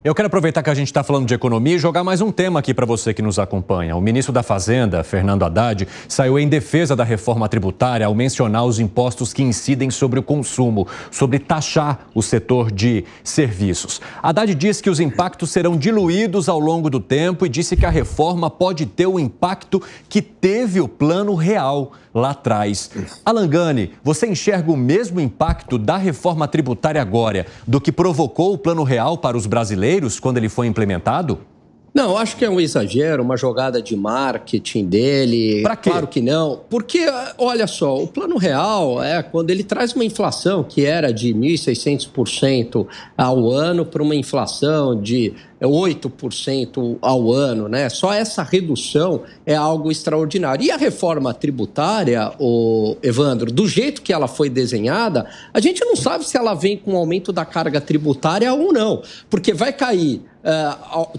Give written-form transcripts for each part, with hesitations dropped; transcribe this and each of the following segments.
Eu quero aproveitar que a gente está falando de economia e jogar mais um tema aqui para você que nos acompanha. O ministro da Fazenda, Fernando Haddad, saiu em defesa da reforma tributária ao mencionar os impostos que incidem sobre o consumo, sobre taxar o setor de serviços. Haddad disse que os impactos serão diluídos ao longo do tempo e disse que a reforma pode ter o impacto que teve o Plano Real lá atrás. Alan Gani, você enxerga o mesmo impacto da reforma tributária agora do que provocou o Plano Real para os brasileiros quando ele foi implementado? Não, acho que é um exagero, uma jogada de marketing dele. Para quê? Claro que não. Porque, olha só, o Plano Real é quando ele traz uma inflação que era de 1.600% ao ano para uma inflação de 8% ao ano, né? Só essa redução é algo extraordinário. E a reforma tributária, Evandro, do jeito que ela foi desenhada, a gente não sabe se ela vem com aumento da carga tributária ou não, porque vai cair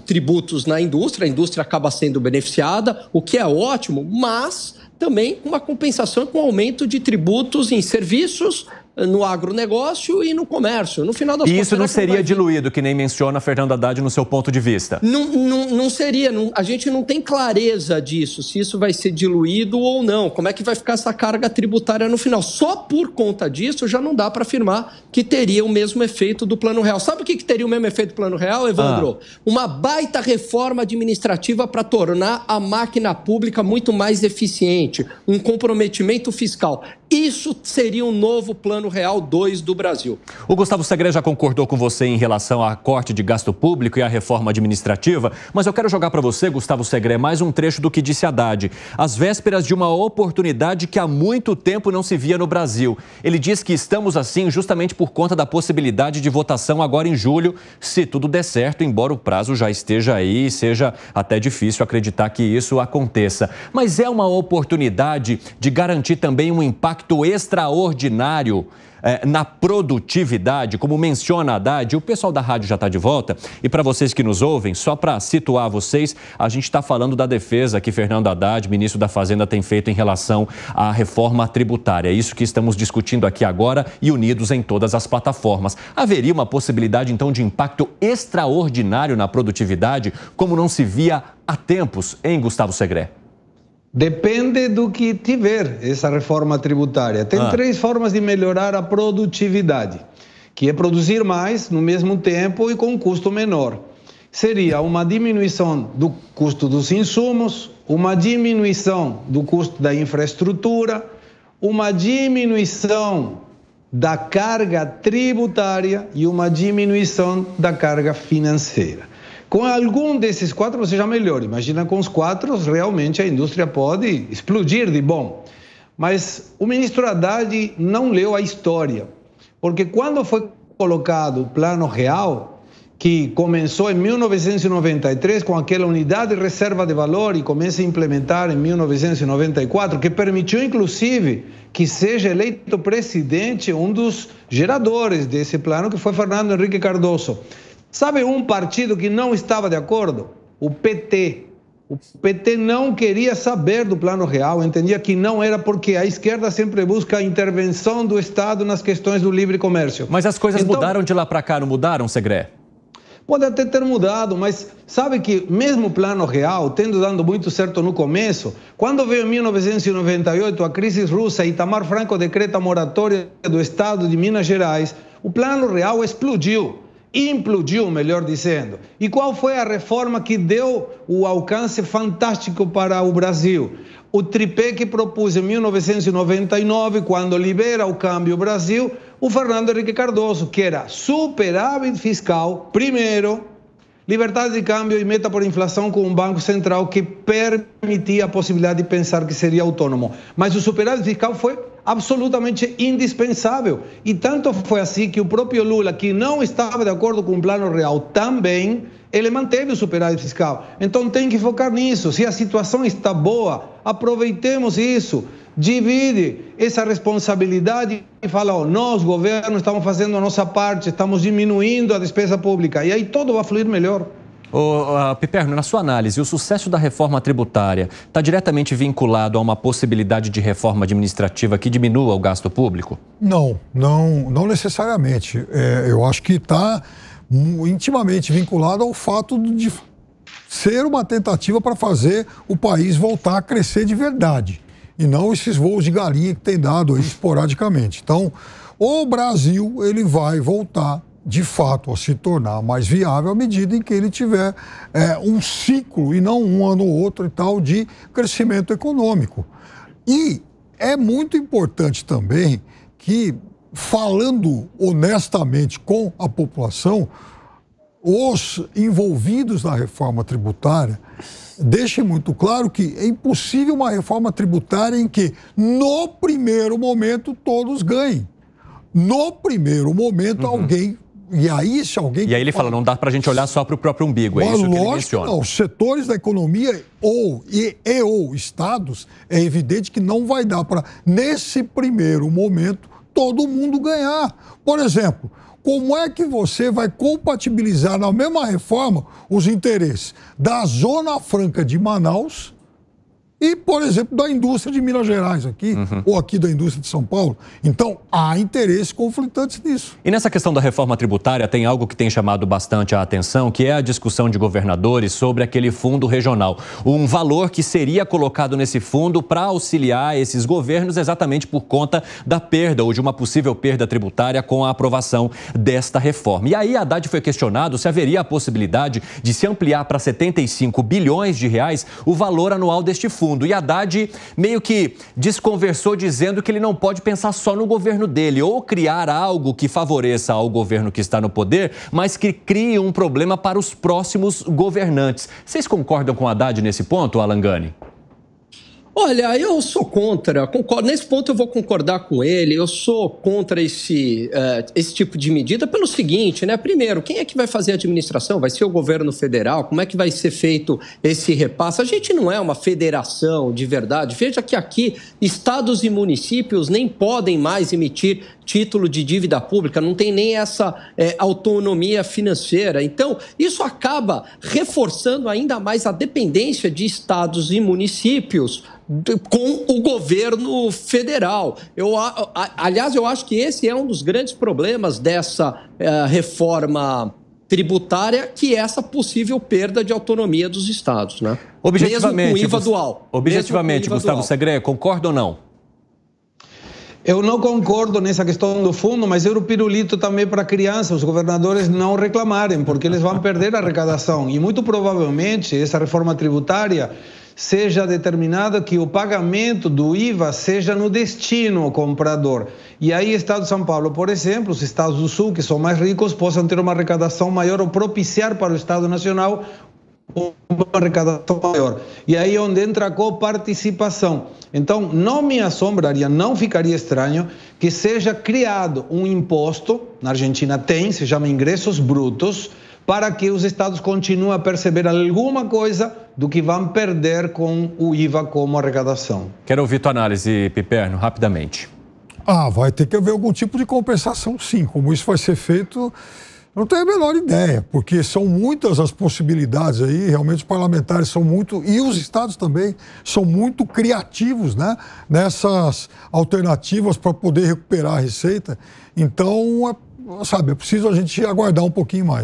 tributos na indústria, a indústria acaba sendo beneficiada, o que é ótimo, mas também com uma compensação com aumento de tributos em serviços, no agronegócio e no comércio. No final das contas, isso não seria diluído, que nem menciona Fernando Haddad no seu ponto de vista? Não seria. A gente não tem clareza disso, se isso vai ser diluído ou não. Como é que vai ficar essa carga tributária no final? Só por conta disso já não dá para afirmar que teria o mesmo efeito do Plano Real. Sabe o que teria o mesmo efeito do Plano Real, Evandro? Uma baita reforma administrativa para tornar a máquina pública muito mais eficiente, um comprometimento fiscal. Isso seria um novo Plano Real 2 do Brasil. O Gustavo Segré já concordou com você em relação à corte de gasto público e à reforma administrativa, mas eu quero jogar para você, Gustavo Segré, mais um trecho do que disse Haddad, às vésperas de uma oportunidade que há muito tempo não se via no Brasil. Ele diz que estamos assim justamente por conta da possibilidade de votação agora em julho, se tudo der certo, embora o prazo já esteja aí e seja até difícil acreditar que isso aconteça. Mas é uma oportunidade de garantir também um impacto extraordinário na produtividade, como menciona Haddad. O pessoal da rádio já está de volta e para vocês que nos ouvem, só para situar vocês, a gente está falando da defesa que Fernando Haddad, ministro da Fazenda, tem feito em relação à reforma tributária. É isso que estamos discutindo aqui agora e unidos em todas as plataformas. Haveria uma possibilidade então de impacto extraordinário na produtividade, como não se via há tempos, hein, Gustavo Segré? Depende do que tiver essa reforma tributária. Tem três formas de melhorar a produtividade, que é produzir mais no mesmo tempo e com um custo menor. Seria uma diminuição do custo dos insumos, uma diminuição do custo da infraestrutura, uma diminuição da carga tributária e uma diminuição da carga financeira. Com algum desses quatro você já melhora. Imagina, com os quatro realmente a indústria pode explodir de bom. Mas o ministro Haddad não leu a história, porque quando foi colocado o Plano Real, que começou em 1993 com aquela unidade de reserva de valor e começa a implementar em 1994, que permitiu inclusive que seja eleito presidente um dos geradores desse plano, que foi Fernando Henrique Cardoso. Sabe um partido que não estava de acordo? O PT. O PT não queria saber do Plano Real, entendia que não era, porque a esquerda sempre busca a intervenção do Estado nas questões do livre comércio. Mas as coisas mudaram de lá para cá, não mudaram, Segré? Pode até ter mudado, mas sabe que mesmo o Plano Real, tendo dado muito certo no começo, quando veio em 1998 a crise russa e Itamar Franco decreta a moratória do Estado de Minas Gerais, o Plano Real explodiu. Implodiu, melhor dizendo. E qual foi a reforma que deu o alcance fantástico para o Brasil? O tripé que propôs em 1999, quando libera o câmbio Brasil, o Fernando Henrique Cardoso, que era superávit fiscal, primeiro, liberdade de câmbio e meta por inflação com um banco central que permitia a possibilidade de pensar que seria autônomo. Mas o superávit fiscal foi absolutamente indispensável. E tanto foi assim que o próprio Lula, que não estava de acordo com o Plano Real também, ele manteve o superávit fiscal. Então tem que focar nisso. Se a situação está boa, aproveitemos isso. Divide essa responsabilidade e fala, nós, governo, estamos fazendo a nossa parte, estamos diminuindo a despesa pública. E aí tudo vai fluir melhor. Piperno, na sua análise, o sucesso da reforma tributária está diretamente vinculado a uma possibilidade de reforma administrativa que diminua o gasto público? Não necessariamente. Eu acho que está intimamente vinculado ao fato de ser uma tentativa para fazer o país voltar a crescer de verdade. E não esses voos de galinha que tem dado aí esporadicamente. Então, o Brasil ele vai voltar, de fato, a se tornar mais viável à medida em que ele tiver um ciclo, e não um ano ou outro e tal, de crescimento econômico. E é muito importante também que, falando honestamente com a população, os envolvidos na reforma tributária deixem muito claro que é impossível uma reforma tributária em que, no primeiro momento, todos ganhem. No primeiro momento, alguém... E aí, se alguém... E aí ele fala, não dá para a gente olhar só para o próprio umbigo, é isso que ele menciona. Não, os setores da economia ou estados, é evidente que não vai dar para, nesse primeiro momento, todo mundo ganhar. Por exemplo, como é que você vai compatibilizar na mesma reforma os interesses da Zona Franca de Manaus e, por exemplo, da indústria de Minas Gerais aqui, ou aqui da indústria de São Paulo? Então, há interesses conflitantes nisso. E nessa questão da reforma tributária, tem algo que tem chamado bastante a atenção, que é a discussão de governadores sobre aquele fundo regional. Um valor que seria colocado nesse fundo para auxiliar esses governos exatamente por conta da perda ou de uma possível perda tributária com a aprovação desta reforma. E aí Haddad foi questionado se haveria a possibilidade de se ampliar para 75 bilhões de reais o valor anual deste fundo. E Haddad meio que desconversou dizendo que ele não pode pensar só no governo dele ou criar algo que favoreça ao governo que está no poder, mas que crie um problema para os próximos governantes. Vocês concordam com Haddad nesse ponto, Alan Gani? Olha, eu sou contra, concordo, nesse ponto eu vou concordar com ele, eu sou contra esse tipo de medida pelo seguinte, né? Primeiro, quem é que vai fazer a administração? Vai ser o governo federal? Como é que vai ser feito esse repasse? A gente não é uma federação de verdade. Veja que aqui estados e municípios nem podem mais emitir título de dívida pública, não tem nem essa autonomia financeira. Então, isso acaba reforçando ainda mais a dependência de estados e municípios com o governo federal. Aliás, eu acho que esse é um dos grandes problemas dessa reforma tributária, que é essa possível perda de autonomia dos estados, né? Objetivamente, mesmo com IVA dual. Objetivamente, Gustavo Segre, concorda ou não? Eu não concordo nessa questão do fundo, mas era o pirulito também para crianças, os governadores não reclamarem, porque eles vão perder a arrecadação. E muito provavelmente essa reforma tributária seja determinada que o pagamento do IVA seja no destino ao comprador. E aí, o Estado de São Paulo, por exemplo, os estados do Sul, que são mais ricos, possam ter uma arrecadação maior ou propiciar para o Estado Nacional uma arrecadação maior. E aí é onde entra a coparticipação. Então, não me assombraria, não ficaria estranho que seja criado um imposto, na Argentina tem, se chama ingressos brutos, para que os estados continuem a perceber alguma coisa do que vão perder com o IVA como arrecadação. Quero ouvir tua análise, Piperno, rapidamente. Vai ter que haver algum tipo de compensação, sim. Como isso vai ser feito, não tenho a menor ideia, porque são muitas as possibilidades aí, realmente os parlamentares são muito, e os estados também, são muito criativos, né, nessas alternativas para poder recuperar a receita. Então, sabe, é preciso a gente aguardar um pouquinho mais.